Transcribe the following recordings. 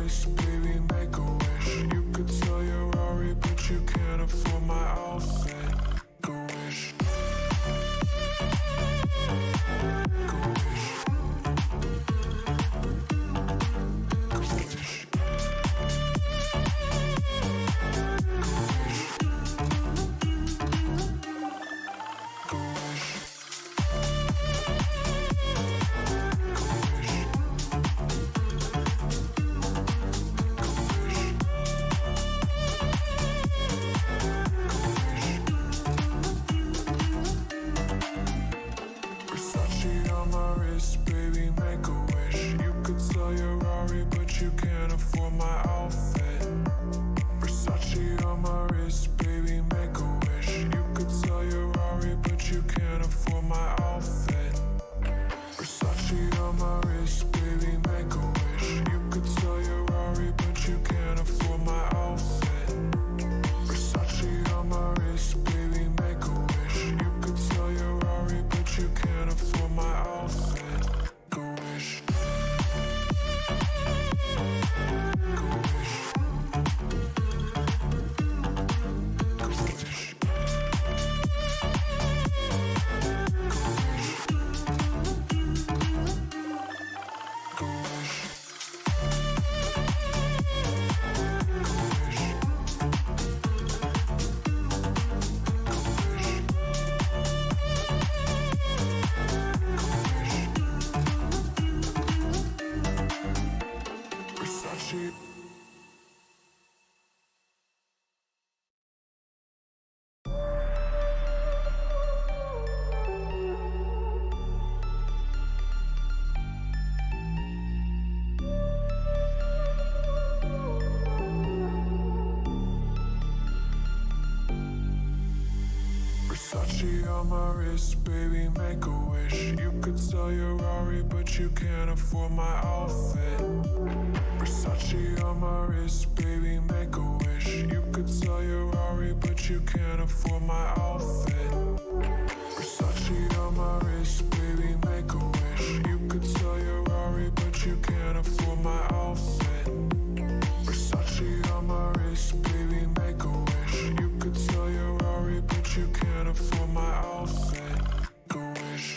wrist, baby, make a wish. You could sell your Rari, but you can't afford my outfit. Make a wish. On my wrist, baby, make a wish. You could sell your Rari, but you can't afford my outfit. Versace on my wrist, baby, make a wish. You could sell your Rari, but you can't afford my outfit. Versace on my wrist, baby, make a wish. You could sell your Rari, but you can't afford my outfit. Versace on my wrist, baby, make a wish. You could sell your Rari, but you can't afford my outfit. Make a wish.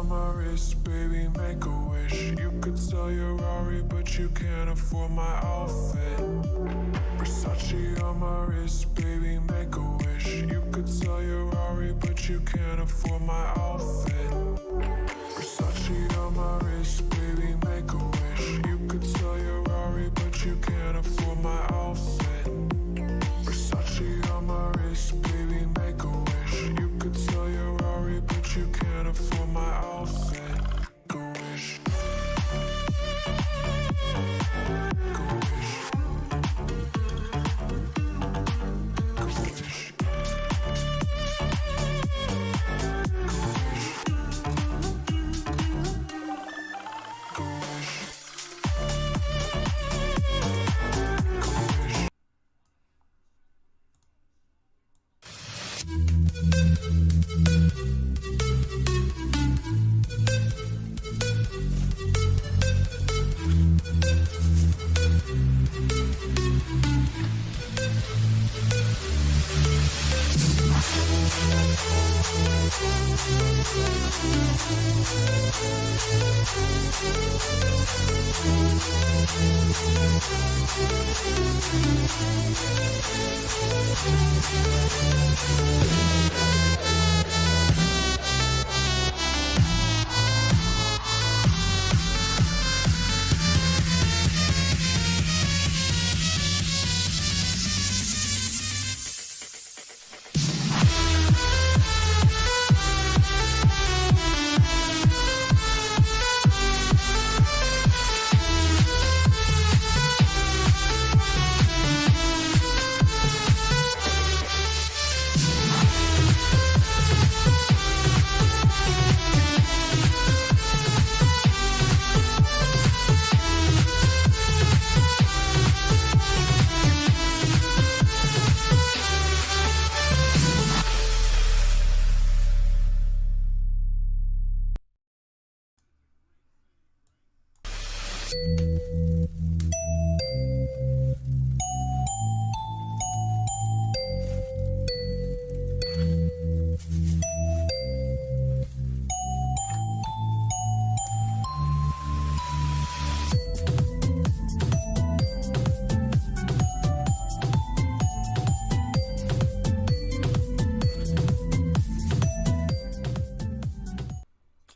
on my wrist, baby, make a wish. You could sell your Rari, but you can't afford my outfit. Versace on my wrist, baby, make a wish. You could sell your Rari, but you can't afford my outfit. Versace on my wrist, baby, make a wish. You could sell your Rari, but you can't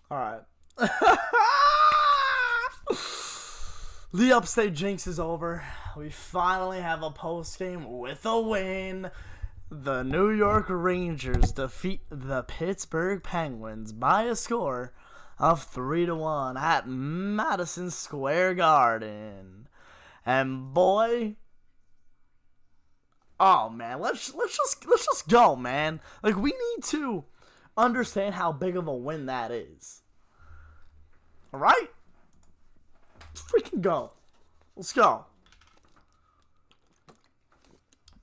Alright. The upstate jinx is over. We finally have a post-game with a win. The New York Rangers defeat the Pittsburgh Penguins by a score of 3-1 at Madison Square Garden. And boy, oh man, let's just go, man. Like, we need to understand how big of a win that is. Alright? Let's freaking go. Let's go.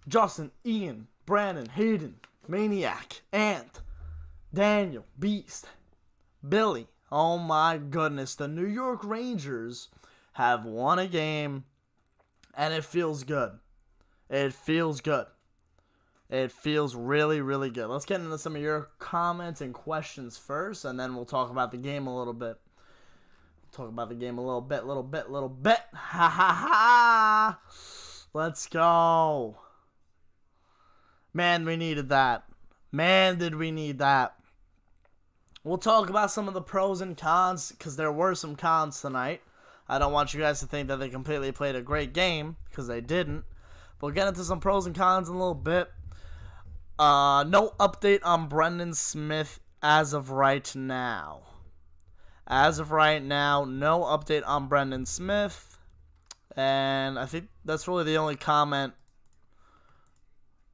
Justin, Ian, Brandon, Hayden, Maniac, Ant, Daniel, Beast, Billy. Oh my goodness. The New York Rangers have won a game, and it feels good. It feels good. It feels really, really good. Let's get into some of your comments and questions first, and then we'll talk about the game a little bit. Talk about the game a little bit. Ha ha ha! Let's go. Man, we needed that. Man, did we need that. We'll talk about some of the pros and cons, because there were some cons tonight. I don't want you guys to think that they completely played a great game, because they didn't. We'll get into some pros and cons in a little bit. No update on Brendan Smith as of right now. As of right now, no update on Brendan Smith. And I think that's really the only comment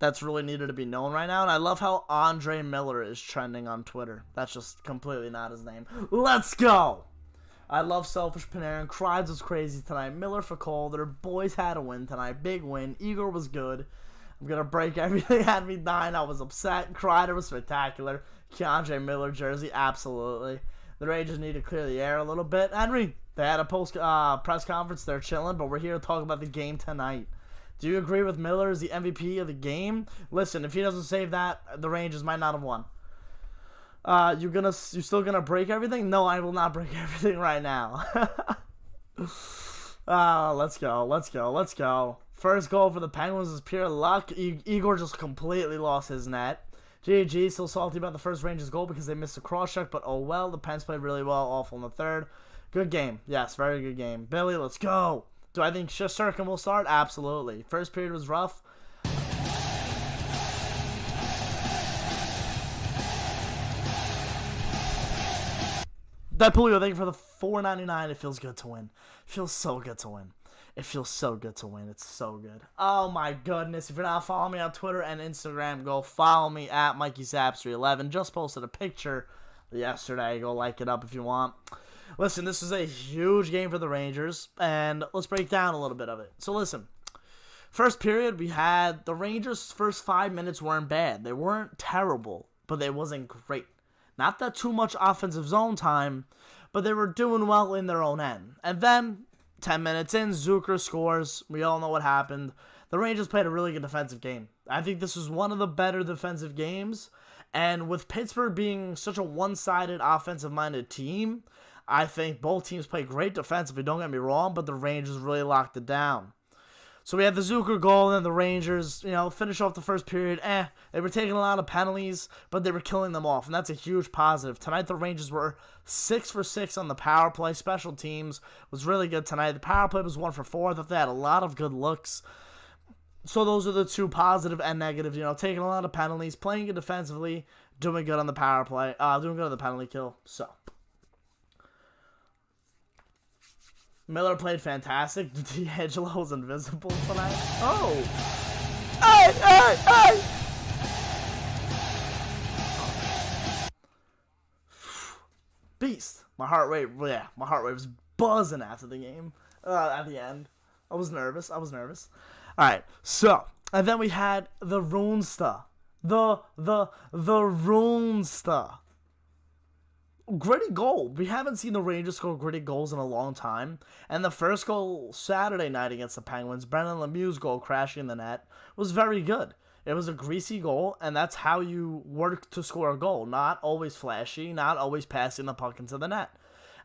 that's really needed to be known right now. And I love how Andre Miller is trending on Twitter. That's just completely not his name. Let's go! I love Selfish Panarin. Crides was crazy tonight. Miller for Calder. Boys had a win tonight. Big win. Igor was good. I'm going to break everything. Had me dying. I was upset. Kreider was spectacular. Keandre Miller jersey. Absolutely. The Rangers need to clear the air a little bit. Henry, they had a press conference. They're chilling, but we're here to talk about the game tonight. Do you agree with Miller as the MVP of the game? Listen, if he doesn't save that, the Rangers might not have won. You still gonna break everything? No, I will not break everything right now. Let's go. First goal for the Penguins is pure luck. Igor just completely lost his net. GG, still salty about the first Rangers goal because they missed a cross-check, but oh well. The Pens played really well, awful in the third. Good game. Yes, very good game. Billy, let's go. Do I think Shesterkin will start? Absolutely. First period was rough. Depulio, thank you for the $4.99. It feels good to win. It feels so good to win. It feels so good to win. It's so good. Oh my goodness. If you're not following me on Twitter and Instagram, go follow me at MikeySaps311. Just posted a picture yesterday. Go like it up if you want. Listen, this is a huge game for the Rangers, and let's break down a little bit of it. So listen, first period, we had the Rangers' first 5 minutes weren't bad. They weren't terrible, but they wasn't great. Not that too much offensive zone time, but they were doing well in their own end. And then 10 minutes in, Zucker scores. We all know what happened. The Rangers played a really good defensive game. I think this was one of the better defensive games. And with Pittsburgh being such a one-sided offensive-minded team, I think both teams play great defensively, don't get me wrong, but the Rangers really locked it down. So we had the Zucker goal, and then the Rangers, finish off the first period. They were taking a lot of penalties, but they were killing them off, and that's a huge positive. Tonight, the Rangers were 6 for 6 on the power play. Special teams was really good tonight. The power play was 1 for 4. I thought they had a lot of good looks. So those are the two positive and negative. Taking a lot of penalties, playing good defensively, doing good on the power play, doing good on the penalty kill. So Miller played fantastic. D'Angelo was invisible tonight. Oh! Hey! Beast. My heart rate was buzzing after the game. At the end. I was nervous. Alright, so, and then we had the Runesta. The Runesta. Gritty goal. We haven't seen the Rangers score gritty goals in a long time. And the first goal Saturday night against the Penguins, Brendan Lemieux's goal crashing in the net, was very good. It was a greasy goal, and that's how you work to score a goal. Not always flashy, not always passing the puck into the net.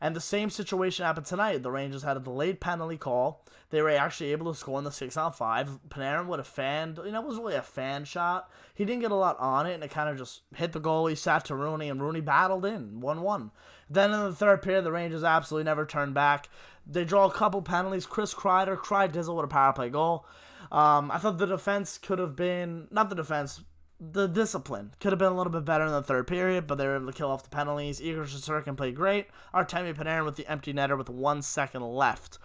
And the same situation happened tonight. The Rangers had a delayed penalty call. They were actually able to score in the 6-on-5. Panarin would have fanned. It was really a fan shot. He didn't get a lot on it, and it kind of just hit the goalie, sat to Rooney, and Rooney battled in 1-1. Then in the third period, the Rangers absolutely never turned back. They draw a couple penalties. Chris Kreider, Dizzle with a power play goal. I thought the defense could have been, not the defense, the discipline could have been a little bit better in the third period, but they were able to kill off the penalties. Igor Shesterkin played great. Artemi Panarin with the empty netter with 1 second left.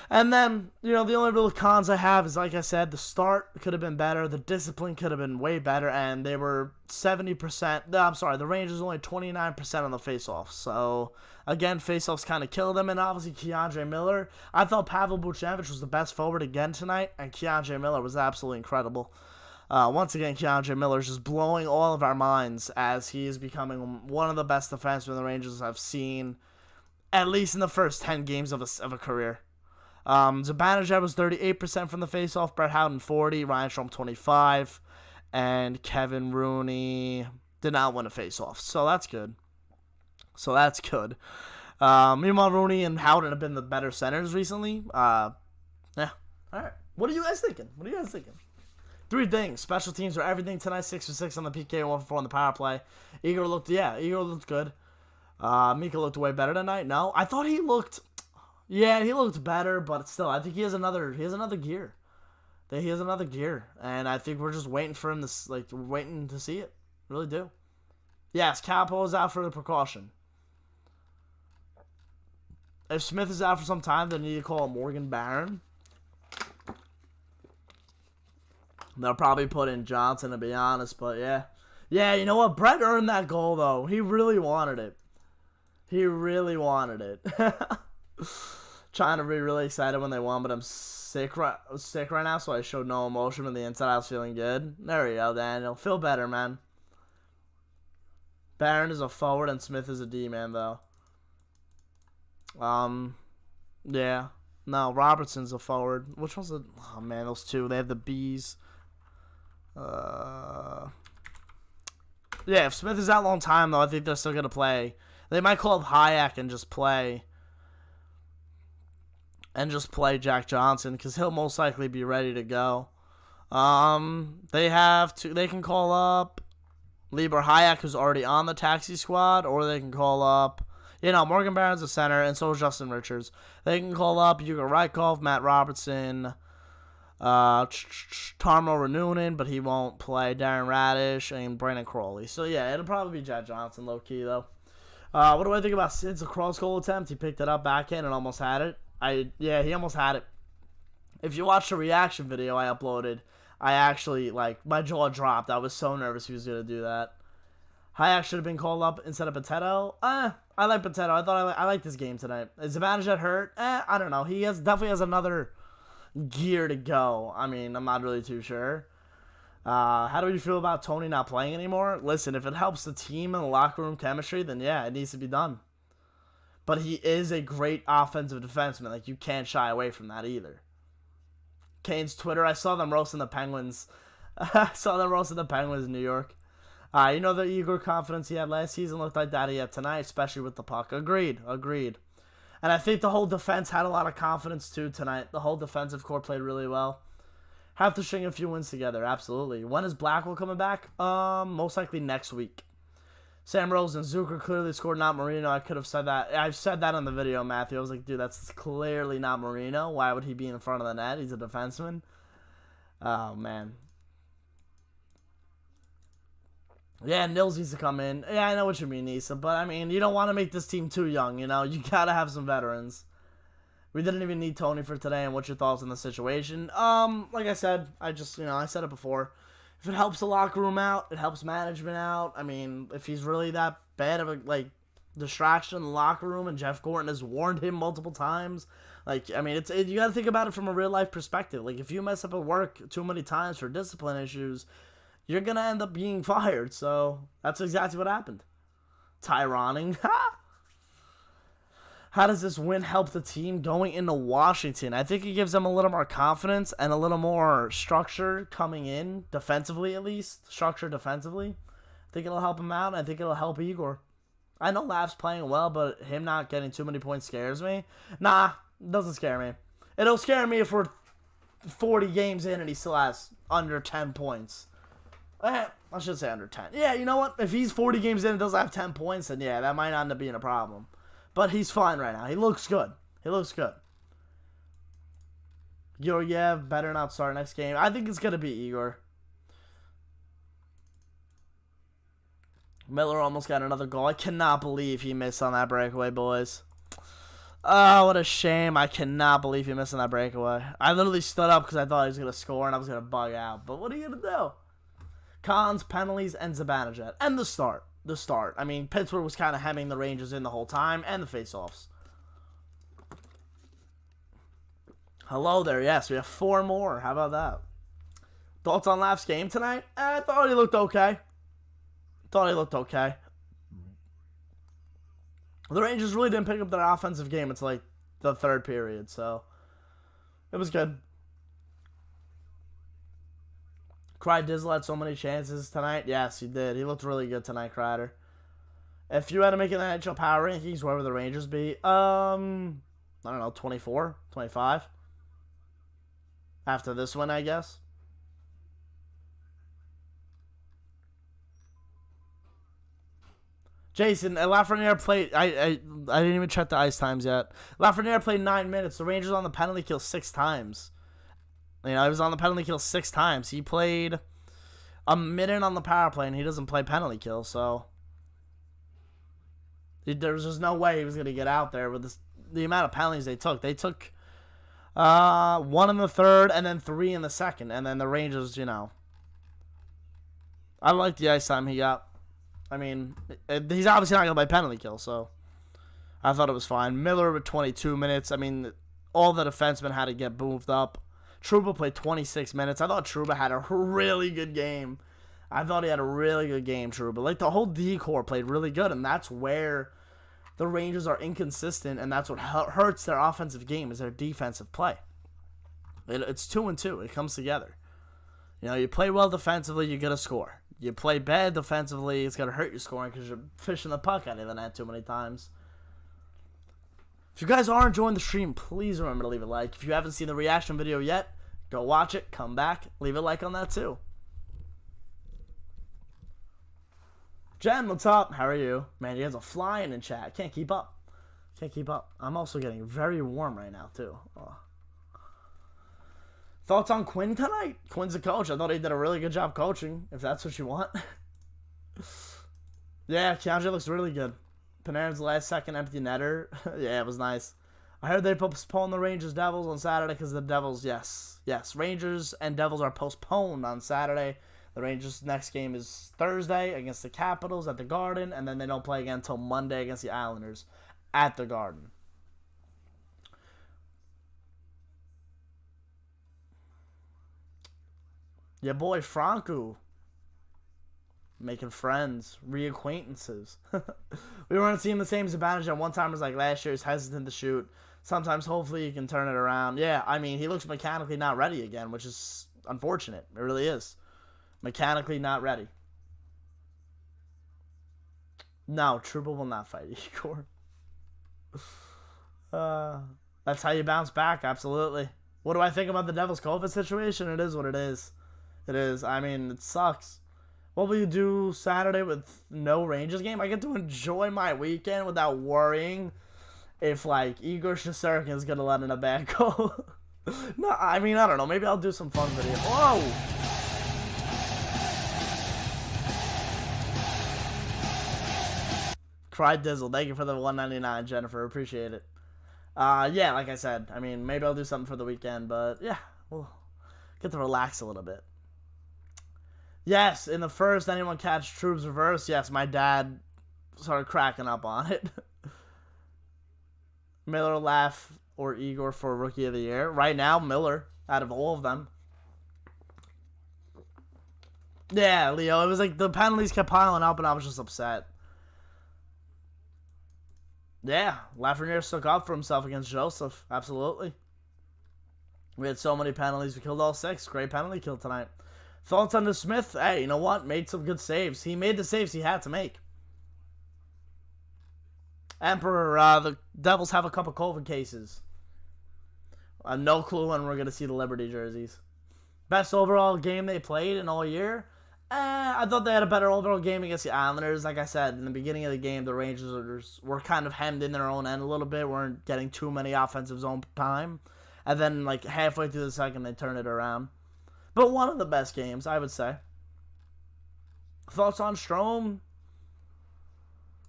And then, the only real cons I have is, like I said, the start could have been better. The discipline could have been way better, and they were 70%. The Rangers only 29% on the faceoffs. So, again, faceoffs kind of killed them, and obviously Keandre Miller. I thought Pavel Buchnevich was the best forward again tonight, and Keandre Miller was absolutely incredible. Once again, Keandre Miller is just blowing all of our minds as he is becoming one of the best defensemen the Rangers have seen, at least in the first 10 games of a career. Zibanejad was 38% from the faceoff, Brett Howden 40%, Ryan Strome 25%, and Kevin Rooney did not win a faceoff. So that's good. Meanwhile, Rooney and Howden have been the better centers recently. Yeah. All right. What are you guys thinking? 3 things. Special teams were everything tonight. 6 for 6 on the PK, 1 for 4 on the power play. Igor looked good. Mika looked way better tonight. No, I thought he looked. Yeah, he looked better, but still, I think he has another gear. He has another gear, and I think we're just waiting for him to waiting to see it. Really do. Yes, Capo is out for the precaution. If Smith is out for some time, they need to call Morgan Barron. They'll probably put in Johnson, to be honest, but yeah. Yeah, you know what? Brett earned that goal, though. He really wanted it. Trying to be really excited when they won, but I'm sick right now, so I showed no emotion. But the inside, I was feeling good. There we go, Daniel. Feel better, man. Barron is a forward, and Smith is a D-man, though. Yeah. No, Robertson's a forward. Which one's the... Oh, man, those two. They have the Bs. Yeah, if Smith is out a long time, though, I think they're still going to play. They might call up Hayek and just play Jack Johnson, because he'll most likely be ready to go. They can call up Lieber Hayek, who's already on the taxi squad, or they can call up, Morgan Barron's a center, and so is Justin Richards. They can call up Yugo Rykov, Matt Robertson, Tarmo Renunin, but he won't play, Darren Radish, and Brandon Crowley. So, yeah, it'll probably be Jack Johnson, low-key, though. What do I think about Sid's lacrosse goal attempt? He picked it up backhand and almost had it. He almost had it. If you watch the reaction video I uploaded, I actually, my jaw dropped. I was so nervous he was going to do that. Hayek should have been called up instead of Potato. I like Potato. I like this game tonight. Is Zibanejad hurt? I don't know. He definitely has another gear to go. I mean, I'm not really too sure. How do you feel about Tony not playing anymore? Listen, if it helps the team and the locker room chemistry, then yeah, it needs to be done. But he is a great offensive defenseman. You can't shy away from that either. Kane's Twitter, I saw them roasting the Penguins. In New York. You know the Igor confidence he had last season looked like that he had tonight, especially with the puck. Agreed. And I think the whole defense had a lot of confidence too tonight. The whole defensive core played really well. Have to string a few wins together, absolutely. When is Blackwell coming back? Most likely next week. Sam Rose and Zucker clearly scored, not Marino. I could have said that. I've said that in the video, Matthew. I was like, dude, that's clearly not Marino. Why would he be in front of the net? He's a defenseman. Oh, man. Yeah, Nils needs to come in. Yeah, I know what you mean, Nisa. But, I mean, you don't want to make this team too young, you know? You got to have some veterans. We didn't even need Tony for today, and what's your thoughts on the situation? Like I said, I said it before. If it helps the locker room out, it helps management out. I mean, if he's really that bad of a, distraction in the locker room, and Jeff Gorton has warned him multiple times, you got to think about it from a real-life perspective. Like, if you mess up at work too many times for discipline issues, you're going to end up being fired. So, that's exactly what happened. Tyroning. How does this win help the team going into Washington? I think it gives them a little more confidence and a little more structure coming in, defensively at least. Structure defensively. I think it'll help him out, and I think it'll help Igor. I know Lav's playing well, but him not getting too many points scares me. Nah, doesn't scare me. It'll scare me if we're 40 games in and he still has under 10 points. I should say under 10. Yeah, you know what? If he's 40 games in and doesn't have 10 points, then yeah, that might not end up being a problem. But he's fine right now. He looks good. Georgiev better not start next game. I think it's going to be Igor. Miller almost got another goal. I cannot believe he missed on that breakaway, boys. Oh, what a shame. I cannot believe he missed on that breakaway. I literally stood up because I thought he was going to score and I was going to bug out. But what are you going to do? Cons, penalties, and Zibanejad. And the start. I mean, Pittsburgh was kind of hemming the Rangers in the whole time, and the faceoffs. Hello there. Yes, we have 4 more. How about that? Thoughts on Laf's game tonight? I thought he looked okay. The Rangers really didn't pick up their offensive game until, the third period, so it was good. Cry Dizzle had so many chances tonight. Yes, he did. He looked really good tonight, Crider. If you had to make an NHL power rankings, where would the Rangers be? I don't know, 24, 25? After this one, I guess. Jason, Lafreniere played... I didn't even check the ice times yet. Lafreniere played 9 minutes. The Rangers on the penalty kill 6 times. He was on the penalty kill 6 times. He played a minute on the power play, and he doesn't play penalty kill, so there was just no way he was going to get out there with the amount of penalties they took. They took 1 in the third and then 3 in the second, and then the Rangers, I like the ice time he got. I mean, he's obviously not going to play penalty kill, so I thought it was fine. Miller with 22 minutes. I mean, all the defensemen had to get moved up. Trouba played 26 minutes. I thought Trouba had a really good game. Trouba. The whole D-core played really good, and that's where the Rangers are inconsistent, and that's what hurts their offensive game is their defensive play. It's 2-2. It comes together. You play well defensively, you get a score. You play bad defensively, it's going to hurt your scoring because you're fishing the puck out of the net too many times. If you guys are enjoying the stream, please remember to leave a like. If you haven't seen the reaction video yet, go watch it, come back, leave a like on that too. Jen, what's up? How are you? Man, you guys are flying in chat. Can't keep up. I'm also getting very warm right now too. Oh. Thoughts on Quinn tonight? Quinn's the coach. I thought he did a really good job coaching, if that's what you want. Yeah, Keandre looks really good. Panarin's last-second empty netter. Yeah, it was nice. I heard they postponed the Rangers-Devils on Saturday because the Devils, yes. Rangers and Devils are postponed on Saturday. The Rangers' next game is Thursday against the Capitals at the Garden, and then they don't play again until Monday against the Islanders at the Garden. Your boy Franco. Making friends, reacquaintances. We weren't seeing the same Zibanejad at one time as last year. He's hesitant to shoot. Sometimes, hopefully, he can turn it around. Yeah, I mean, he looks mechanically not ready again, which is unfortunate. It really is. Mechanically not ready. No, Trouba will not fight Igor. That's how you bounce back, absolutely. What do I think about the Devil's COVID situation? It is what it is. It is. I mean, it sucks. What will you do Saturday with no Rangers game? I get to enjoy my weekend without worrying if, like, Igor Shesterkin is going to let in a bad goal. No, I mean, I don't know. Maybe I'll do some fun video. Whoa! Cry Dizzle. Thank you for the $1.99, Jennifer. Appreciate it. Yeah, like I said, I mean, maybe I'll do something for the weekend, but yeah, we'll get to relax a little bit. Yes, in the first anyone catch Troops reverse, yes, my dad started cracking up on it. Miller, Laugh, or Igor for Rookie of the Year. Right now, Miller, out of all of them. Yeah, Leo, it was like the penalties kept piling up and I was just upset. Yeah, Lafreniere stuck up for himself against Joseph. Absolutely. We had so many penalties. We killed all 6. Great penalty kill tonight. Thoughts on the Smith? Hey, you know what? Made some good saves. He made the saves he had to make. Emperor, the Devils have a couple COVID cases. No clue when we're going to see the Liberty jerseys. Best overall game they played in all year? I thought they had a better overall game against the Islanders. Like I said, in the beginning of the game, the Rangers were kind of hemmed in their own end a little bit. Weren't getting too many offensive zone time. And then, like, halfway through the second, they turned it around. But one of the best games, I would say. Thoughts on Strome?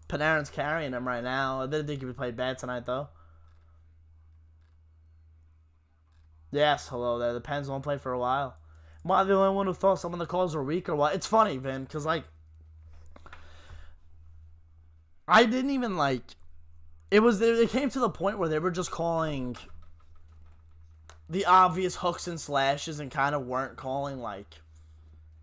Panarin's carrying him right now. I didn't think he would play bad tonight, though. Yes, hello there. The Pens won't play for a while. Am I the only one who thought some of the calls were weak or what? It's funny, Vin, because, like, I didn't even, like, it came to the point where they were just calling the obvious hooks and slashes and kind of weren't calling, like,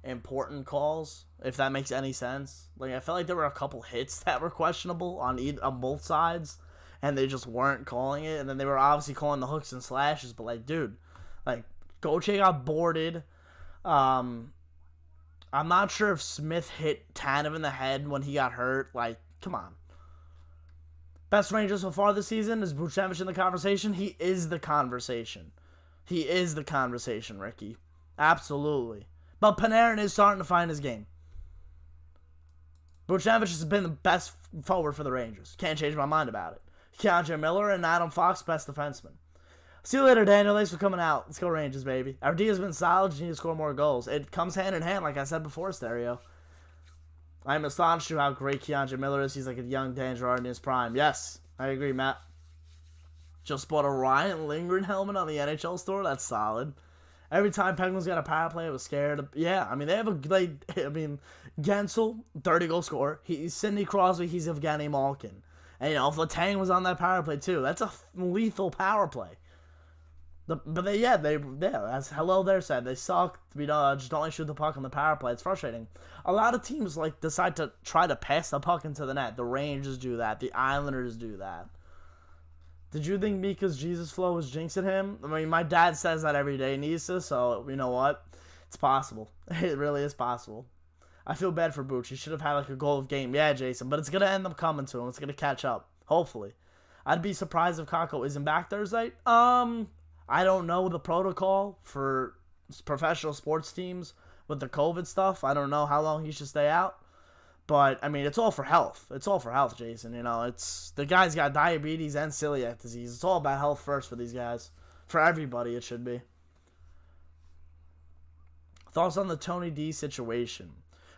important calls, if that makes any sense. Like, I felt like there were a couple hits that were questionable on both sides, and they just weren't calling it, and then they were obviously calling the hooks and slashes, but, like, dude, like, Gauthier got boarded. I'm not sure if Smith hit Tanev in the head when he got hurt. Like, come on. Best Ranger so far this season? Is Buchnevich in the conversation? He is the conversation. He is the conversation, Ricky. Absolutely. But Panarin is starting to find his game. Buchnevich has been the best forward for the Rangers. Can't change my mind about it. Keandre Miller and Adam Fox, best defenseman. See you later, Daniel. Thanks for coming out. Let's go Rangers, baby. Our D has been solid. You need to score more goals. It comes hand in hand, like I said before, Stereo. I'm astonished at how great Keandre Miller is. He's like a young Dan Gerard in his prime. Yes, I agree, Matt. Just bought a Ryan Lindgren helmet on the NHL store. That's solid. Every time Penguins got a power play, I was scared. Yeah, I mean, they have Gensel, 30-goal scorer. Sidney Crosby, he's Evgeny Malkin. And, you know, if Letang was on that power play, too, that's a lethal power play. As hello there said, they suck. Just only shoot the puck on the power play. It's frustrating. A lot of teams like decide to try to pass the puck into the net. The Rangers do that. The Islanders do that. Did you think Mika's Jesus flow was jinxing him? I mean, my dad says that every day, Nisa, so you know what? It's possible. It really is possible. I feel bad for Booch. He should have had like a goal of game. Yeah, Jason, but it's going to end up coming to him. It's going to catch up, hopefully. I'd be surprised if Kako isn't back Thursday. I don't know the protocol for professional sports teams with the COVID stuff. I don't know how long he should stay out. But, I mean, it's all for health. It's all for health, Jason. You know, the guy's got diabetes and celiac disease. It's all about health first for these guys. For everybody, it should be. Thoughts on the Tony D situation?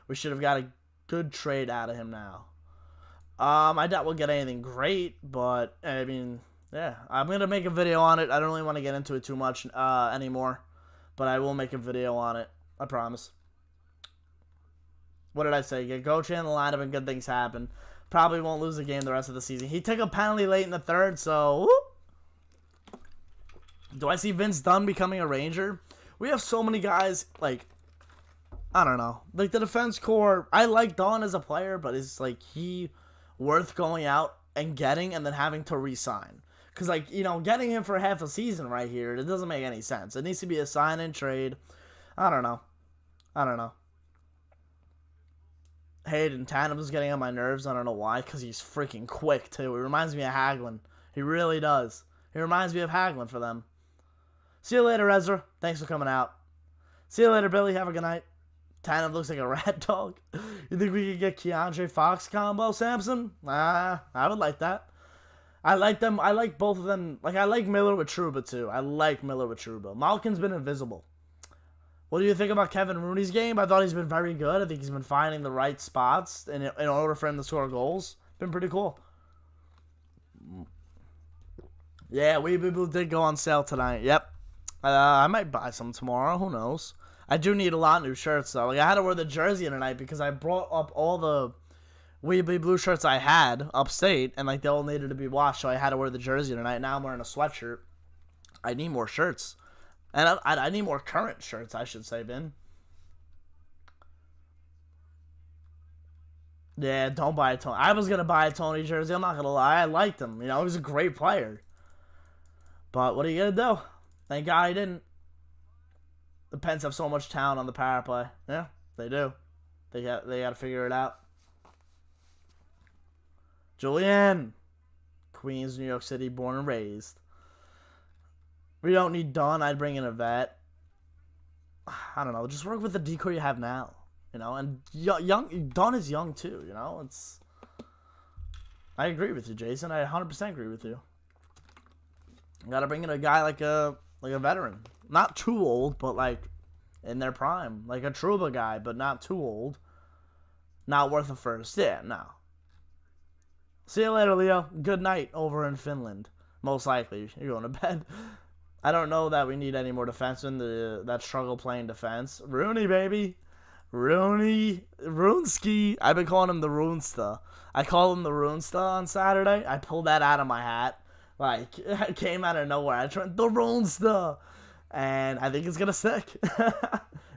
We should have got a good trade out of him now. I doubt we'll get anything great, but, I mean, yeah. I'm going to make a video on it. I don't really want to get into it too much anymore. But I will make a video on it. I promise. What did I say? Get Gauthier in the lineup and good things happen. Probably won't lose the game the rest of the season. He took a penalty late in the third, so... Whoop. Do I see Vince Dunn becoming a Ranger? We have so many guys, like... I don't know. Like, the defense core... I like Dunn as a player, but is, like, he worth going out and getting and then having to re-sign? Because, like, you know, getting him for half a season right here, it doesn't make any sense. It needs to be a sign-and trade. I don't know. Hayden Tatum's getting on my nerves. I don't know why, because he's freaking quick, too. He reminds me of Hagelin. He really does. He reminds me of Hagelin for them. See you later, Ezra. Thanks for coming out. See you later, Billy. Have a good night. Tatum looks like a rat dog. You think we could get Keandre Fox combo, Samson? I would like that. I like them. I like both of them. Like, I like Miller with Trouba, too. I like Miller with Trouba. Malkin's been invisible. What do you think about Kevin Rooney's game? I thought he's been very good. I think he's been finding the right spots in order for him to score goals. Been pretty cool. Yeah, Weeble did go on sale tonight. Yep. I might buy some tomorrow. Who knows? I do need a lot of new shirts, though. Like, I had to wear the jersey tonight because I brought up all the Weebly Blue shirts I had upstate, and, like, they all needed to be washed, so I had to wear the jersey tonight. Now I'm wearing a sweatshirt. I need more shirts. And I need more current shirts, I should say, Vin. Yeah, don't buy a Tony. I was going to buy a Tony jersey. I'm not going to lie. I liked him. You know, he was a great player. But what are you going to do? Thank God I didn't. The Pens have so much talent on the power play. Yeah, they do. They got to figure it out. Julian. Queens, New York City, born and raised. We don't need Dunn. I'd bring in a vet. I don't know. Just work with the decor you have now. You know, and young Dunn is young too. You know, it's. I agree with you, Jason. I 100% agree with you. You gotta bring in a guy like a veteran, not too old, but like in their prime, like a Trouba guy, but not too old. Not worth a first. Yeah, no. See you later, Leo. Good night over in Finland. Most likely, you're going to bed. I don't know that we need any more defensemen that struggle playing defense. Rooney, baby. Rooney. Runski. I've been calling him the Runsta. I called him the Runsta on Saturday. I pulled that out of my hat. Like, it came out of nowhere. I tried the Runsta. And I think it's going to stick.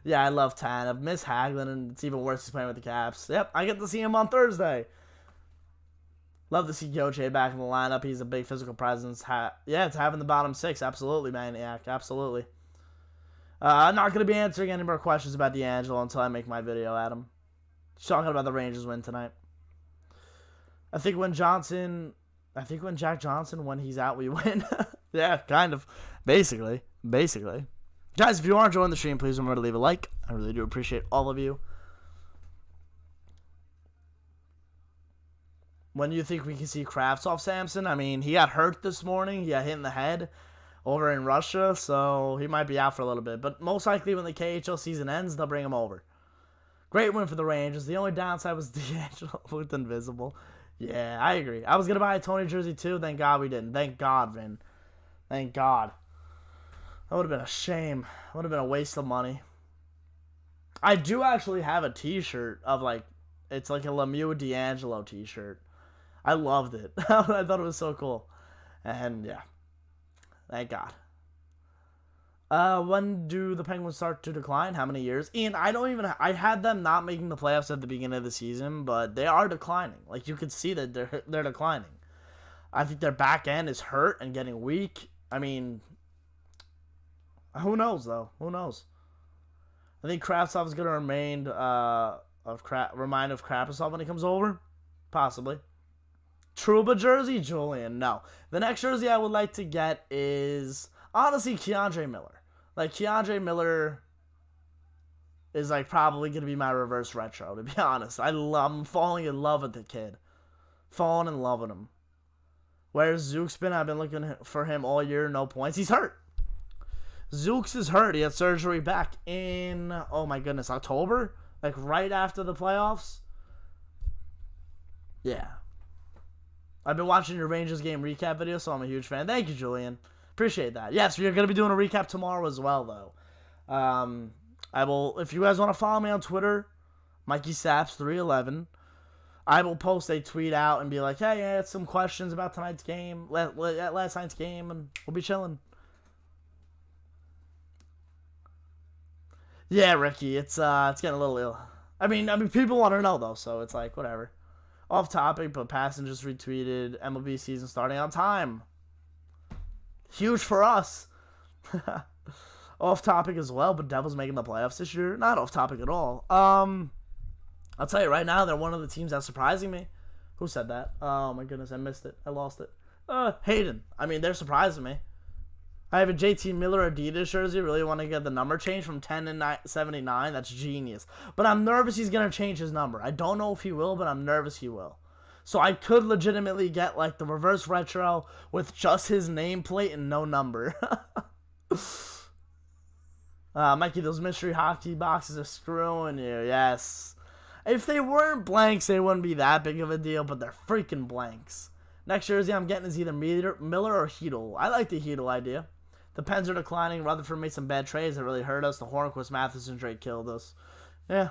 Yeah, I love Tan. I've missed Hagelin, and it's even worse he's playing with the Caps. Yep, I get to see him on Thursday. Love to see Goche back in the lineup. He's a big physical presence. Yeah, it's having the bottom six. Absolutely, Maniac. Absolutely. I'm not going to be answering any more questions about D'Angelo until I make my video, Adam. Just talking about the Rangers win tonight. I think when Jack Johnson, when he's out, we win. Yeah, kind of. Basically. Guys, if you are enjoying the stream, please remember to leave a like. I really do appreciate all of you. When do you think we can see Kravtsov, Samson? I mean, he got hurt this morning. He got hit in the head over in Russia, so he might be out for a little bit. But most likely when the KHL season ends, they'll bring him over. Great win for the Rangers. The only downside was D'Angelo looked invisible. Yeah, I agree. I was going to buy a Tony jersey too. Thank God we didn't. Thank God, Vin. Thank God. That would have been a shame. It would have been a waste of money. I do actually have a t-shirt of like, it's like a Lemieux D'Angelo t-shirt. I loved it. I thought it was so cool. And yeah. Thank God. When do the Penguins start to decline? How many years? Ian, I had them not making the playoffs at the beginning of the season, but they are declining. Like, you could see that they're declining. I think their back end is hurt and getting weak. I mean, who knows, though? Who knows? I think Kravtsov is going to remind of Kravtsov when he comes over. Possibly. Trouba jersey, Julian. No. The next jersey I would like to get is, honestly, Keandre Miller. Like, Keandre Miller is, like, probably going to be my reverse retro, to be honest. I'm falling in love with the kid. Falling in love with him. Where's Zook's been? I've been looking for him all year. No points. He's hurt. Zooks is hurt. He had surgery back in, oh my goodness, October? Like, right after the playoffs? Yeah. I've been watching your Rangers game recap video, so I'm a huge fan. Thank you, Julian. Appreciate that. Yes, we're going to be doing a recap tomorrow as well, though. I will, if you guys want to follow me on Twitter, Mikey Saps 311. I will post a tweet out and be like, hey, I had some questions about tonight's game, last night's game, and we'll be chilling. Yeah, Ricky, it's getting a little ill. I mean, people want to know, though, so it's like, whatever. Off topic, but Passengers retweeted MLB season starting on time. Huge for us. Off topic as well, but Devils making the playoffs this year. Not off topic at all. I'll tell you right now, they're one of the teams that's surprising me. Who said that? Oh my goodness, I missed it. I lost it. Hayden. I mean, they're surprising me. I have a JT Miller Adidas jersey. Really want to get the number change from 10 to 79. That's genius. But I'm nervous he's going to change his number. I don't know if he will, but I'm nervous he will. So I could legitimately get like the reverse retro with just his nameplate and no number. Mikey, those mystery hockey boxes are screwing you. Yes. If they weren't blanks, they wouldn't be that big of a deal, but they're freaking blanks. Next jersey I'm getting is either Miller or Hedel. I like the Hedel idea. The Pens are declining. Rutherford made some bad trades that really hurt us. The Hornquist, Matheson trade killed us. Yeah.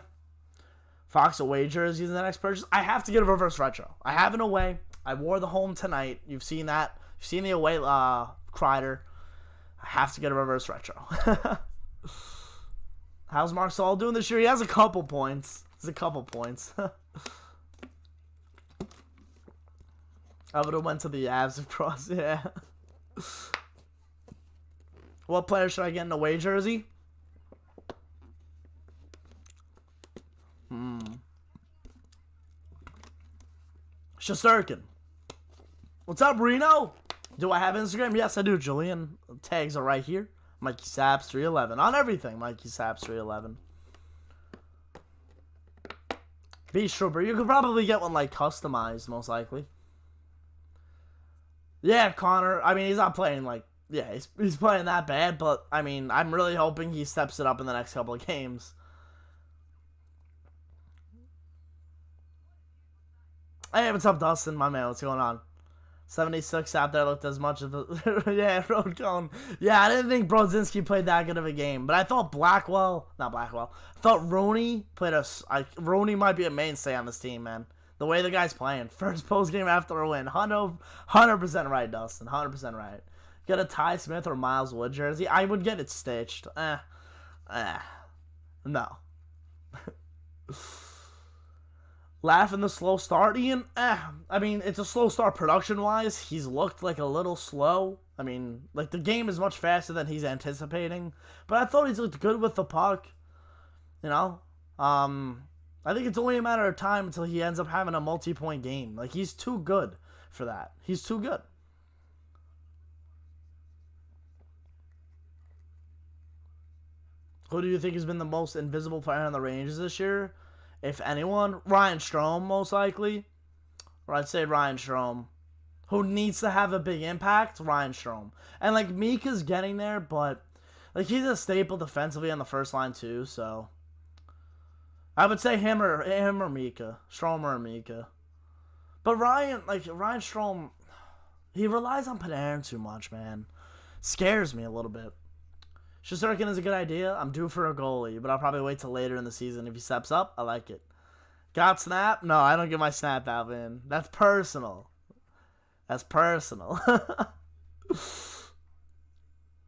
Fox away jerseys in the next purchase. I have to get a reverse retro. I have an away. I wore the home tonight. You've seen that. You've seen the away Kreider. I have to get a reverse retro. How's Marc Stahl doing this year? He has a couple points. He's a couple points. I would have went to the Avs across. Yeah. What player should I get in a away jersey? Shesterkin. What's up, Reno? Do I have Instagram? Yes, I do, Julian. Tags are right here. Mikey Saps 311. On everything, Mikey Saps 311. Beast Trooper. You could probably get one, like, customized, most likely. Yeah, Connor. I mean, he's not playing, like... Yeah, he's playing that bad, but, I mean, I'm really hoping he steps it up in the next couple of games. Hey, what's up, Dustin? My man, what's going on? 76 out there looked as much of the... yeah, road cone. Yeah, I didn't think Brodzinski played that good of a game, but I thought I thought Roney played Roney might be a mainstay on this team, man. The way the guy's playing. First post game after a win. 100% right, Dustin. 100% right. Get a Ty Smith or Miles Wood jersey. I would get it stitched. No. Laughing the slow start, Ian. I mean, it's a slow start production-wise. He's looked like a little slow. I mean, like, the game is much faster than he's anticipating. But I thought he's looked good with the puck. You know? I think it's only a matter of time until he ends up having a multi-point game. Like, he's too good for that. He's too good. Who do you think has been the most invisible player on the Rangers this year? If anyone, Ryan Strome, most likely. Or I'd say Ryan Strome. Who needs to have a big impact? Ryan Strome. And, like, Mika's getting there, but, like, he's a staple defensively on the first line, too, so. I would say him or Mika. Strome or Mika. But Ryan Strome, he relies on Panarin too much, man. Scares me a little bit. Shesterkin is a good idea. I'm due for a goalie, but I'll probably wait till later in the season. If he steps up, I like it. Got snap? No, I don't get my snap out, man. That's personal. That's personal.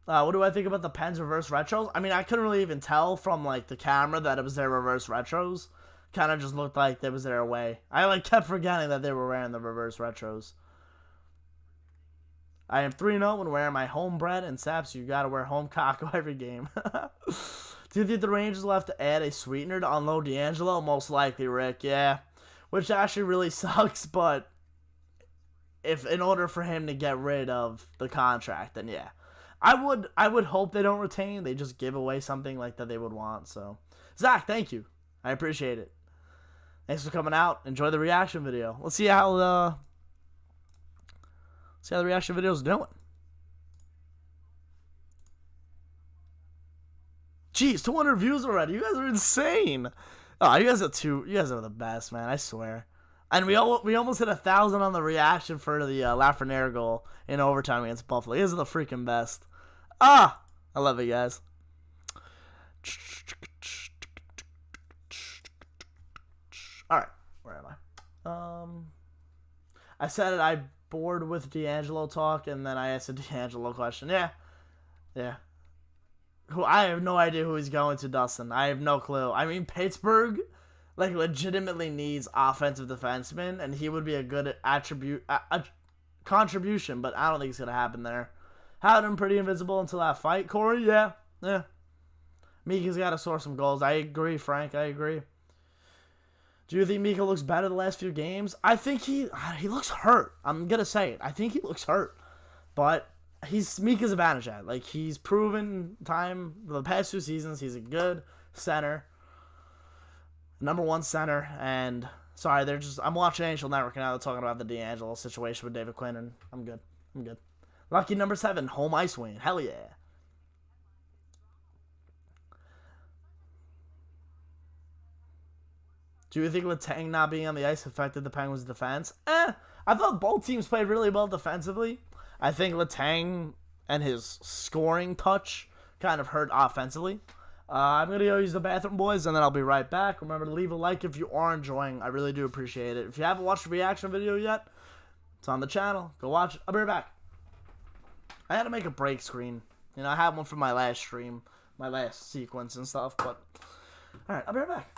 What do I think about the Pens reverse retros? I mean, I couldn't really even tell from, like, the camera that it was their reverse retros. Kind of just looked like it was their way. I, like, kept forgetting that they were wearing the reverse retros. I am 3-0 when wearing my homebred, and Saps, you gotta wear home Kako every game. Do you think the Rangers will have to add a sweetener to unload D'Angelo? Most likely, Rick, yeah. Which actually really sucks, but if in order for him to get rid of the contract, then yeah. I would hope they don't retain. They just give away something like that they would want, so. Zach, thank you. I appreciate it. Thanks for coming out. Enjoy the reaction video. Let's see how the reaction video is doing. Jeez, 200 views already. You guys are insane. Oh, you guys are the best, man. I swear. And we almost hit 1,000 on the reaction for the Lafreniere goal in overtime against Buffalo. You guys are the freaking best. I love it, guys. All right, where am I? I said it. I bored with D'Angelo talk, and then I asked a D'Angelo question. Yeah. I have no idea who he's going to, Dustin. I have no clue. I mean, Pittsburgh, like, legitimately needs offensive defensemen, and he would be a good contribution, but I don't think it's gonna happen there. Had him pretty invisible until that fight, Corey. Yeah. Mika's got to score some goals. I agree, Frank. I agree. Do you think Mika looks better the last few games? I think he looks hurt. I'm gonna say it. I think he looks hurt, but Mika's advantage at. Like, he's proven time the past 2 seasons. He's a good center, #1 center. And sorry, I'm watching Angel Network and now they're talking about the D'Angelo situation with David Quinn, and I'm good. Lucky #7, home ice win. Hell yeah. Do you think Letang not being on the ice affected the Penguins' defense? I thought both teams played really well defensively. I think Letang and his scoring touch kind of hurt offensively. I'm going to go use the bathroom, boys, and then I'll be right back. Remember to leave a like if you are enjoying. I really do appreciate it. If you haven't watched the reaction video yet, it's on the channel. Go watch it. I'll be right back. I had to make a break screen. You know, I had one for my last stream, my last sequence and stuff, but... Alright, I'll be right back.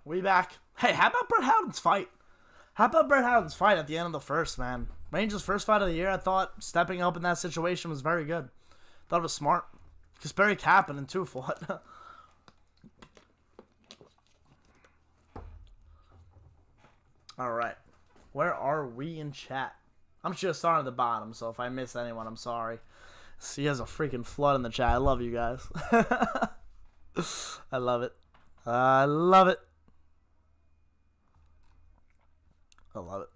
We back. Hey, how about Brett Howden's fight? How about Brett Howden's fight at the end of the first, man? Rangers' first fight of the year, I thought stepping up in that situation was very good. Thought it was smart. Because Barry Kapanen, too, fought. Alright. Where are we in chat? I'm just starting at the bottom, so if I miss anyone, I'm sorry. See, he has a freaking flood in the chat. I love you guys. I love it. I love it. I love it.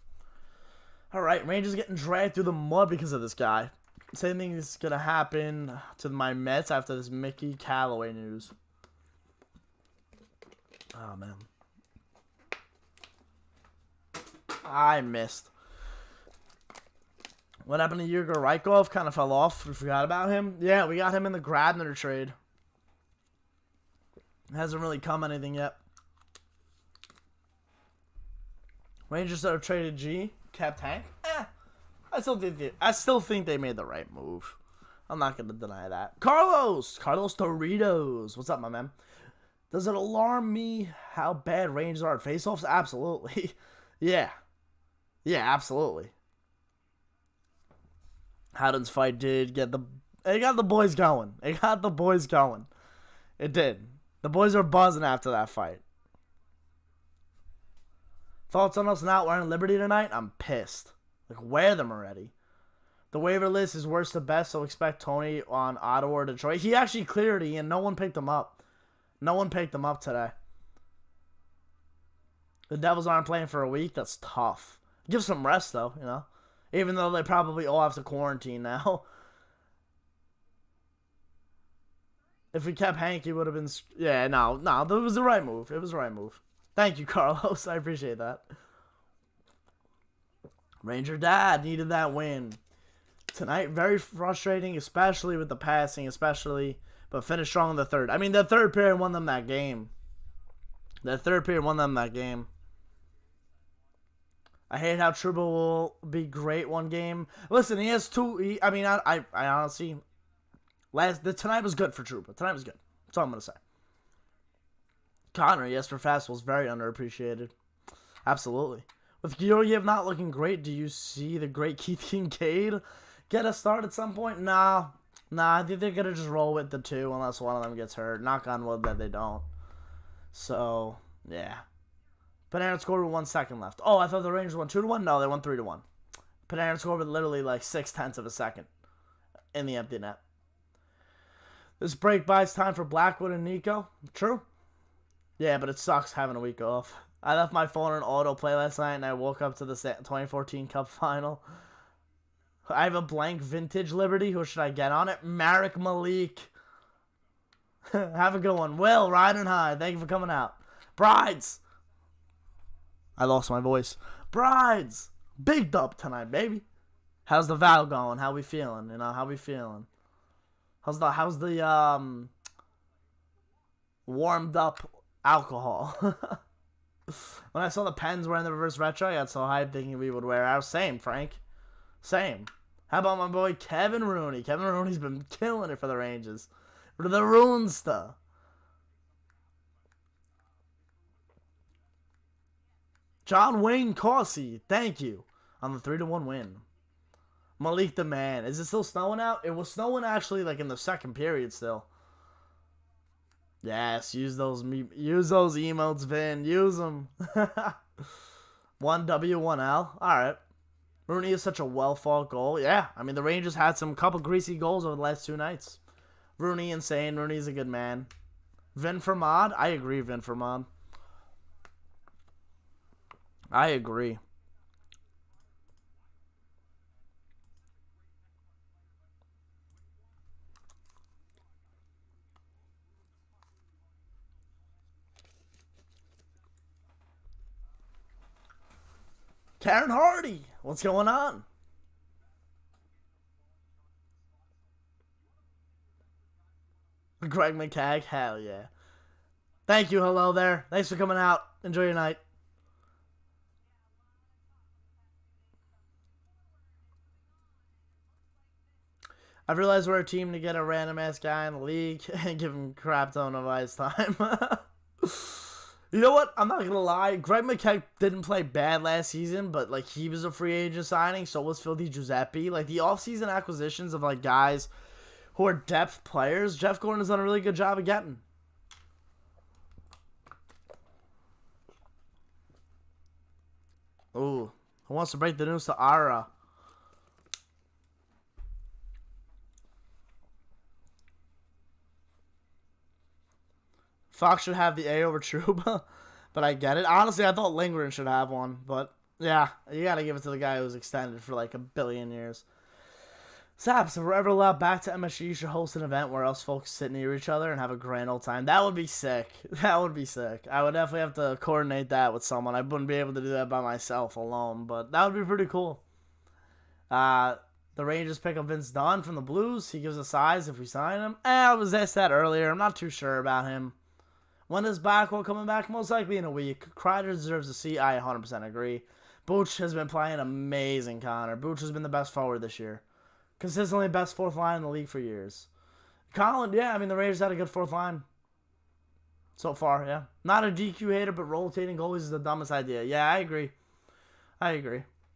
Alright, Rangers getting dragged through the mud because of this guy. Same thing is going to happen to my Mets after this Mickey Callaway news. Oh, man. I missed. What happened to Yegor Rykov? Kind of fell off. We forgot about him. Yeah, we got him in the Grabner trade. Hasn't really come anything yet. Rangers that have traded G, kept Hank. I still think they made the right move. I'm not gonna deny that. Carlos Doritos. What's up, my man? Does it alarm me how bad Rangers are at faceoffs? Absolutely. Yeah, absolutely. Howden's fight did get it got the boys going. It got the boys going. It did. The boys are buzzing after that fight. Thoughts on us not wearing Liberty tonight? I'm pissed. Like, wear them already. The waiver list is worst to best, so expect Tony on Ottawa or Detroit. He actually cleared it, and no one picked him up. No one picked him up today. The Devils aren't playing for a week. That's tough. Give some rest, though, you know. Even though they probably all have to quarantine now. If we kept Hank, he would have been... Yeah, no. That was the right move. It was the right move. Thank you, Carlos. I appreciate that. Ranger Dad needed that win. Tonight, very frustrating, especially with the passing, but finished strong in the third. I mean, the third period won them that game. I hate how Trouba will be great one game. Listen, he has two... I honestly... Tonight was good for Trouba. Tonight was good. That's all I'm going to say. Connor, yes, for Fastball's very underappreciated. Absolutely. With Georgiev not looking great, do you see the great Keith Kincaid get a start at some point? Nah, I think they're going to just roll with the two unless one of them gets hurt. Knock on wood that they don't. So, yeah. Panarin scored with 1 second left. Oh, I thought the Rangers won 2-1? No, they won 3-1. Panarin scored with literally like 0.6 of a second in the empty net. This break buys time for Blackwood and Nico. True. Yeah, but it sucks having a week off. I left my phone on autoplay last night and I woke up to the 2014 Cup final. I have a blank vintage Liberty. Who should I get on it? Marek Malik. Have a good one. Will, riding high. Thank you for coming out. Brides. I lost my voice. Brides. Big dub tonight, baby. How's the Val going? How we feeling? How we feeling? How's the warmed up alcohol? When I saw the Pens wearing the reverse retro, I got so hyped thinking we would wear ours. Same, Frank. Same. How about my boy Kevin Rooney? Kevin Rooney's been killing it for the Rangers. For the Runesta. John Wayne Causey, thank you on the 3-1 win. Malik the man. Is it still snowing out? It was snowing actually like in the second period still. Yes, use those emotes, Vin. Use them. 1W, 1L. All right. Rooney is such a well-fought goal. Yeah, I mean, the Rangers had some couple greasy goals over the last 2 nights. Rooney insane. Rooney's a good man. Vin for Mod? I agree, Vin for Mod. I agree. Karen Hardy, what's going on? Greg McCagg, hell yeah. Thank you, hello there. Thanks for coming out. Enjoy your night. I've realized we're a team to get a random-ass guy in the league and give him crap ton of ice time. You know what? I'm not going to lie. Greg McKay didn't play bad last season, but, like, he was a free agent signing. So was Phil Giuseppe. Like, the offseason acquisitions of, like, guys who are depth players, Jeff Gordon has done a really good job of getting. Ooh. Who wants to break the news to Ara? Fox should have the A over Trouba, but I get it. Honestly, I thought Lindgren should have one, but yeah, you got to give it to the guy who's extended for like 1 billion years. Saps, if we're ever allowed back to MSG, you should host an event where else folks sit near each other and have a grand old time. That would be sick. That would be sick. I would definitely have to coordinate that with someone. I wouldn't be able to do that by myself alone, but that would be pretty cool. The Rangers pick up Vince Dunn from the Blues. He gives a size if we sign him. I was asked that earlier. I'm not too sure about him. When is Backwell coming back? Most likely in a week. Kreider deserves a seat. I 100% agree. Booch has been playing amazing, Connor. Booch has been the best forward this year. Consistently best fourth line in the league for years. Colin, yeah, I mean, the Raiders had a good fourth line. So far, yeah. Not a DQ hater, but rotating goalies is the dumbest idea. Yeah, I agree.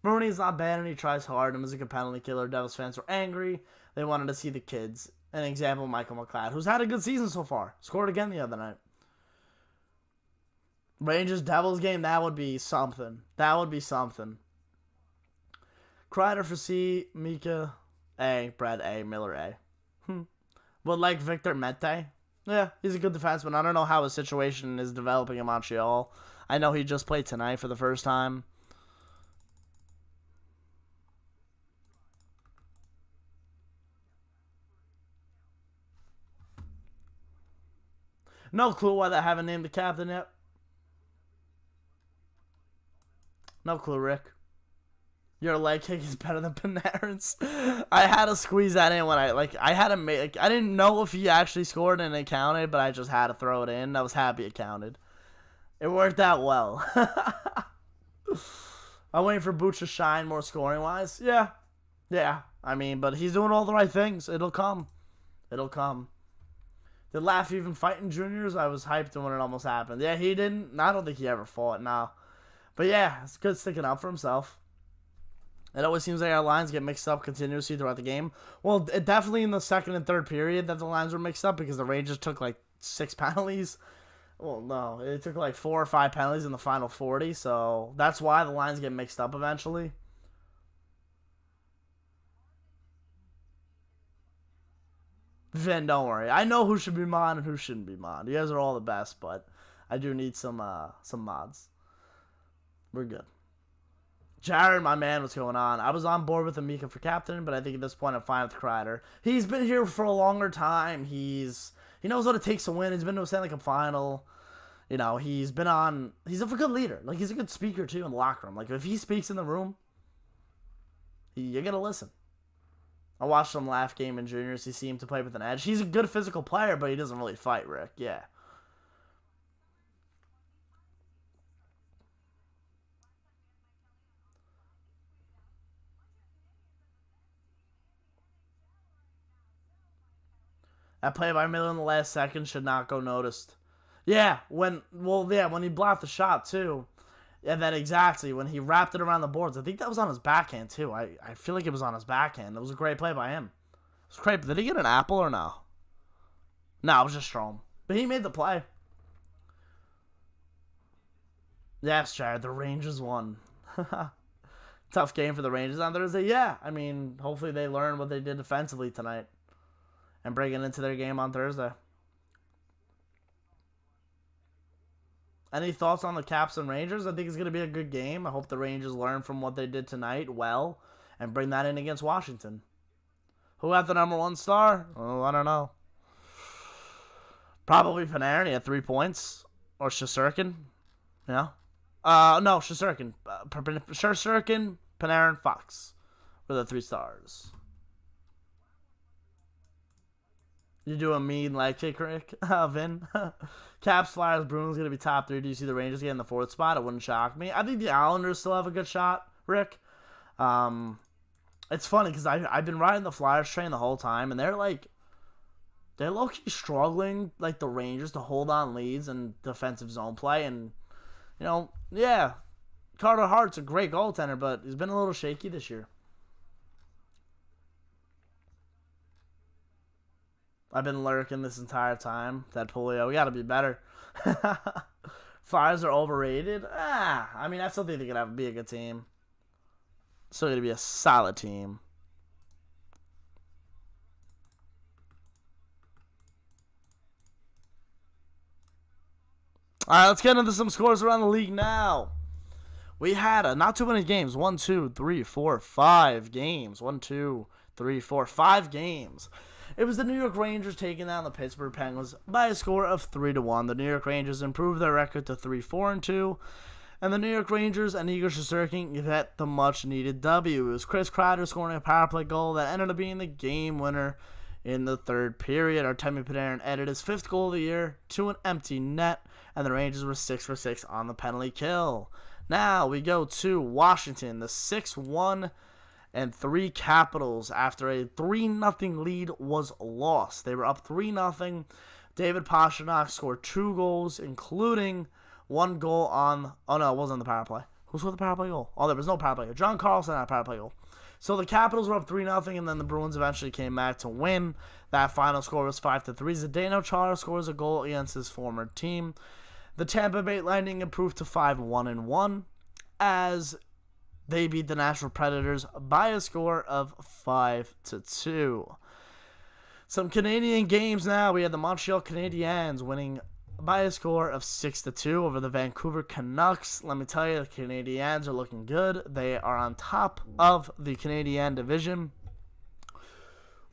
Rooney's not bad and he tries hard and was a good penalty killer. Devils fans were angry. They wanted to see the kids. An example, Michael McLeod, who's had a good season so far. Scored again the other night. Rangers Devils game, that would be something. That would be something. Kreider for C, Mika A, Brad A, Miller A. Would like Victor Mete. Yeah, he's a good defenseman. I don't know how his situation is developing in Montreal. I know he just played tonight for the first time. No clue why they haven't named the captain yet. No clue, Rick. Your leg kick is better than Panarin's. I had to squeeze that in when I had to make. I didn't know if he actually scored and it counted, but I just had to throw it in. I was happy it counted. It worked out well. I'm waiting for Booch to shine more scoring wise. Yeah. I mean, but he's doing all the right things. It'll come. It'll come. Did Laugh even fight in juniors? I was hyped when it almost happened. Yeah, he didn't. I don't think he ever fought, no. But yeah, it's good sticking up for himself. It always seems like our lines get mixed up continuously throughout the game. Well, it definitely in the second and third period that the lines were mixed up because the Rangers took like 6 penalties. Well, no, it took like 4 or 5 penalties in the final 40, so that's why the lines get mixed up eventually. Vin, don't worry. I know who should be mod and who shouldn't be mod. You guys are all the best, but I do need some mods. We're good. Jared, my man, what's going on? I was on board with Amika for captain, but I think at this point I'm fine with Kreider. He's been here for a longer time. He knows what it takes to win. He's been to a Stanley Cup final. You know, he's a good leader. Like, he's a good speaker, too, in the locker room. Like, if he speaks in the room, you're going to listen. I watched him Laugh game in juniors. He seemed to play with an edge. He's a good physical player, but he doesn't really fight, Rick. Yeah. That play by Miller in the last second should not go noticed. Yeah, when he blocked the shot, too. And then exactly, when he wrapped it around the boards. I think that was on his backhand, too. I feel like it was on his backhand. It was a great play by him. It was great. Did he get an apple or no? No, it was just Strom. But he made the play. Yes, Jared, the Rangers won. Tough game for the Rangers on Thursday. Yeah, I mean, hopefully they learn what they did defensively tonight and bring it into their game on Thursday. Any thoughts on the Caps and Rangers? I think it's going to be a good game. I hope the Rangers learn from what they did tonight well and bring that in against Washington. Who had the number 1 star? Oh, I don't know. Probably Panarin. He had 3 points. Or Shesterkin. No, Shesterkin. Shesterkin, Panarin, Fox were the 3 stars. You do a mean leg kick, Rick? Vin? Caps, Flyers, Bruins going to be top 3. Do you see the Rangers getting the 4th spot? It wouldn't shock me. I think the Islanders still have a good shot, Rick. It's funny because I've been riding the Flyers train the whole time, and they're low-key struggling, like the Rangers, to hold on leads and defensive zone play. And, you know, yeah, Carter Hart's a great goaltender, but he's been a little shaky this year. I've been lurking this entire time. That Polio, we got to be better. Flyers are overrated. I mean, I still think they could be a good team. Still going to be a solid team. All right, let's get into some scores around the league now. We had not too many games. 1, 2, 3, 4, 5 games. 1, 2, 3, 4, 5 games. It was the New York Rangers taking down the Pittsburgh Penguins by a score of 3-1. The New York Rangers improved their record to 3-4-2, and the New York Rangers and Igor Shesterkin get the much-needed W. It was Chris Kreider scoring a power play goal that ended up being the game winner in the third period. Artemi Panarin added his 5th goal of the year to an empty net, and the Rangers were 6 for 6 on the penalty kill. Now we go to Washington, the 6-1 and 3 Capitals after a 3-0 lead was lost. They were up 3-0. David Pastrnak scored 2 goals, including 1 goal on... Oh, no, it wasn't the power play. Who scored the power play goal? Oh, there was no power play goal. John Carlson had a power play goal. So the Capitals were up 3-0, and then the Bruins eventually came back to win. That final score was 5-3. Zdeno Chara scores a goal against his former team. The Tampa Bay Lightning improved to 5-1-1 as they beat the Nashville Predators by a score of 5-2. Some Canadian games now. We had the Montreal Canadiens winning by a score of 6-2 over the Vancouver Canucks. Let me tell you, the Canadiens are looking good. They are on top of the Canadian division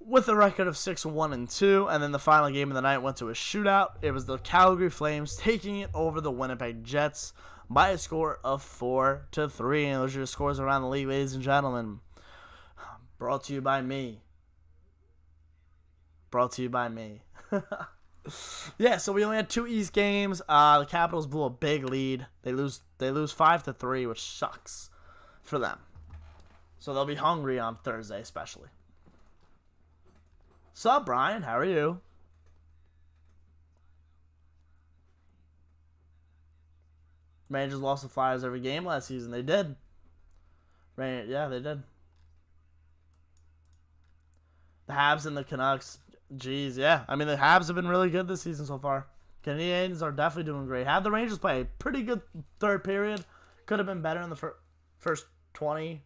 with a record of 6-1-2. And then the final game of the night went to a shootout. It was the Calgary Flames taking it over the Winnipeg Jets by a score of 4-3. And those are your scores around the league, ladies and gentlemen. Brought to you by me. Brought to you by me. Yeah, so we only had 2 East games. The Capitals blew a big lead. They lose 5-3, which sucks for them. So they'll be hungry on Thursday, especially. Sup, Brian? How are you? Rangers lost the Flyers every game last season. They did. Yeah, they did. The Habs and the Canucks. Jeez, yeah. I mean, the Habs have been really good this season so far. Canadians are definitely doing great. Had the Rangers play a pretty good third period. Could have been better in the first 20.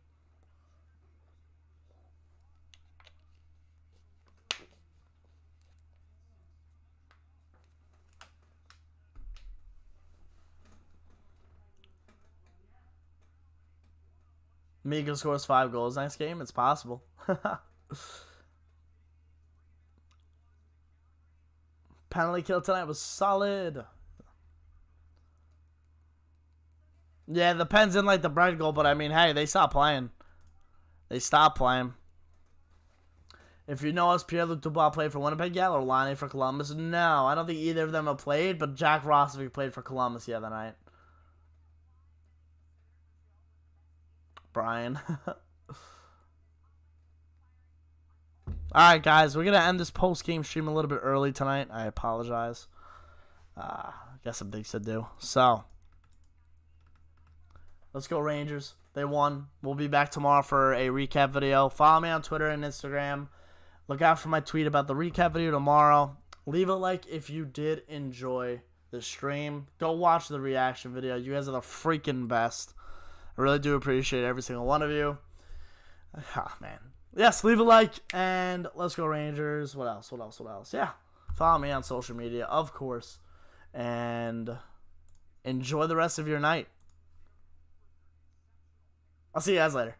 Mika scores 5 goals next game. It's possible. Penalty kill tonight was solid. Yeah, the Pens didn't like the bread goal, but I mean, hey, they stopped playing. They stopped playing. If you know us, Pierre-Luc Dubois played for Winnipeg yet, or Laine for Columbus? No, I don't think either of them have played, but Jack Roslovic played for Columbus the other night. Brian. Alright, guys, we're going to end this post-game stream a little bit early tonight. I apologize. Got some things to do. So, let's go Rangers. They won. We'll be back tomorrow for a recap video. Follow me on Twitter and Instagram. Look out for my tweet about the recap video tomorrow. Leave a like if you did enjoy the stream. Go watch the reaction video. You guys are the freaking best. I really do appreciate every single one of you. Ah, man. Yes, leave a like, and let's go Rangers. What else? Yeah, follow me on social media, of course, and enjoy the rest of your night. I'll see you guys later.